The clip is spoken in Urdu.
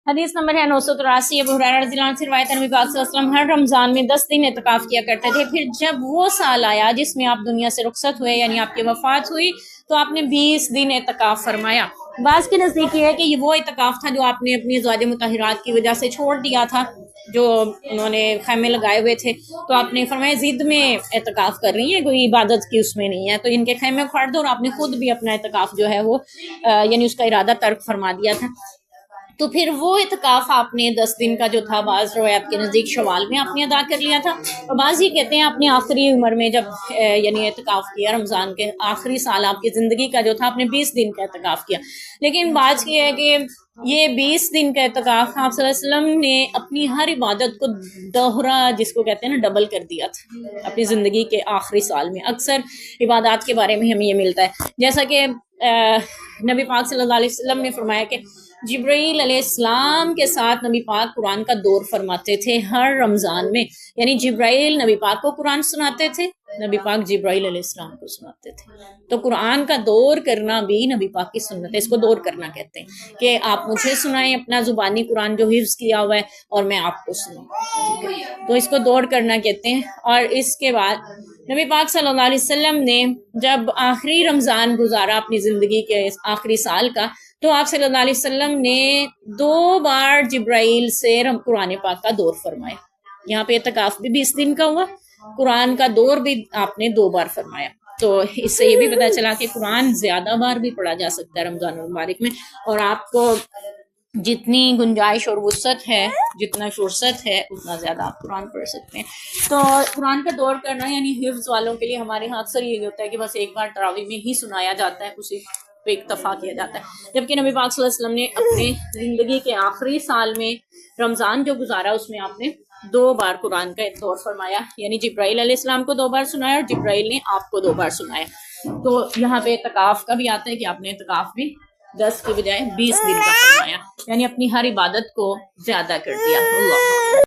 حدیث نمبر ہے 983 ابو ہریرہ رضی اللہ عنہ سے روایت ہے نبی پاک صلی اللہ علیہ وسلم ہر رمضان میں 10 دن اعتکاف کیا کرتے تھے. پھر جب وہ سال آیا جس میں آپ دنیا سے رخصت ہوئے یعنی آپ کی وفات ہوئی تو آپ نے 20 دن اعتکاف فرمایا. بعض کے نزدیک یہ ہے کہ یہ وہ اعتکاف تھا جو آپ نے اپنی ازواج مطہرات کی وجہ سے چھوڑ دیا تھا، جو انہوں نے خیمے لگائے ہوئے تھے تو آپ نے فرمایا ضد میں اعتکاف کر رہی ہیں، کوئی عبادت کی اس میں نہیں ہے، تو ان کے خیمے اکھاڑ دو، اور آپ نے خود بھی اپنا اعتکاف جو ہے وہ یعنی اس کا ارادہ ترک فرما دیا تھا. تو پھر وہ اعتکاف آپ نے 10 دن کا جو تھا بعض روایات کے نزدیک شوال میں آپ نے ادا کر لیا تھا، اور بعض یہ کہتے ہیں آپ نے آخری عمر میں جب یعنی اعتکاف کیا، رمضان کے آخری سال آپ کی زندگی کا جو تھا آپ نے 20 دن کا اعتکاف کیا. لیکن بات یہ ہے کہ یہ 20 دن کا اعتکاف آپ صلی اللہ علیہ وسلم نے اپنی ہر عبادت کو دوہرا جس کو کہتے ہیں نا ڈبل کر دیا تھا اپنی زندگی کے آخری سال میں. اکثر عبادات کے بارے میں ہمیں یہ ملتا ہے، جیسا کہ نبی پاک صلی اللہ علیہ وسلم نے فرمایا کہ جبرائیل علیہ السلام کے ساتھ نبی پاک قرآن کا دور فرماتے تھے ہر رمضان میں، یعنی جبرائیل نبی پاک کو قرآن سناتے تھے، نبی پاک جبرائیل علیہ السلام کو سناتے تھے. تو قرآن کا دور کرنا بھی نبی پاک کی سنت ہے، اس کو دور کرنا کہتے ہیں کہ آپ مجھے سنائیں اپنا زبانی قرآن جو حفظ کیا ہوا ہے اور میں آپ کو سناؤں، ٹھیک ہے، تو اس کو دور کرنا کہتے ہیں. اور اس کے بعد نبی پاک صلی اللہ علیہ وسلم نے جب آخری رمضان گزارا اپنی زندگی کے آخری سال کا، تو آپ صلی اللہ علیہ وسلم نے 2 بار جبرائیل سے قرآن پاک کا دور فرمایا. یہاں پہ اعتکاف بھی 20 دن کا ہوا، قرآن کا دور بھی آپ نے 2 بار فرمایا. تو اس سے یہ بھی پتہ چلا کہ قرآن زیادہ بار بھی پڑھا جا سکتا ہے رمضان المبارک میں، اور آپ کو جتنی گنجائش اور وسعت ہے، جتنا فرصت ہے، اتنا زیادہ آپ قرآن پڑھ سکتے ہیں. تو قرآن کا دور کرنا یعنی حفظ والوں کے لیے ہمارے ہاں اکثر یہ ہوتا ہے کہ بس ایک بار تراویح میں ہی سنایا جاتا ہے، اسی پہ اکتفا کیا جاتا ہے، جبکہ نبی پاک صلی اللہ علیہ وسلم نے اپنے زندگی کے آخری سال میں رمضان جو گزارا اس میں آپ نے 2 بار قرآن کا دور فرمایا، یعنی جبرائیل علیہ السلام کو 2 بار سنایا اور جبرائیل نے آپ کو 2 بار سنایا. تو یہاں پہ اعتکاف کا بھی آتا ہے کہ آپ نے اعتکاف بھی 10 کے بجائے 20 دن کا فرمایا، یعنی اپنی ہر عبادت کو زیادہ کر دیا. اللہ